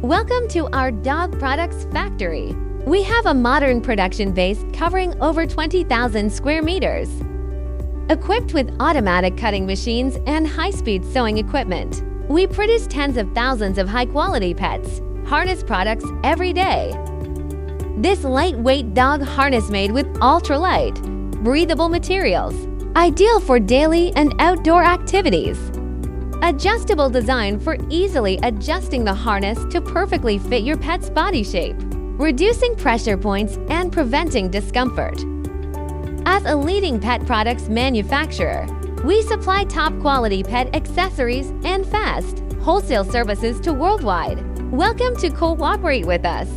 Welcome to our dog products factory. We have a modern production base covering over 20,000 square meters. Equipped with automatic cutting machines and high-speed sewing equipment, we produce tens of thousands of high-quality pets, harness products every day. This lightweight dog harness made with ultralight, breathable materials, ideal for daily and outdoor activities. Adjustable design for easily adjusting the harness to perfectly fit your pet's body shape, reducing pressure points and preventing discomfort. As a leading pet products manufacturer, we supply top-quality pet accessories and fast, wholesale services to worldwide. Welcome to cooperate with us.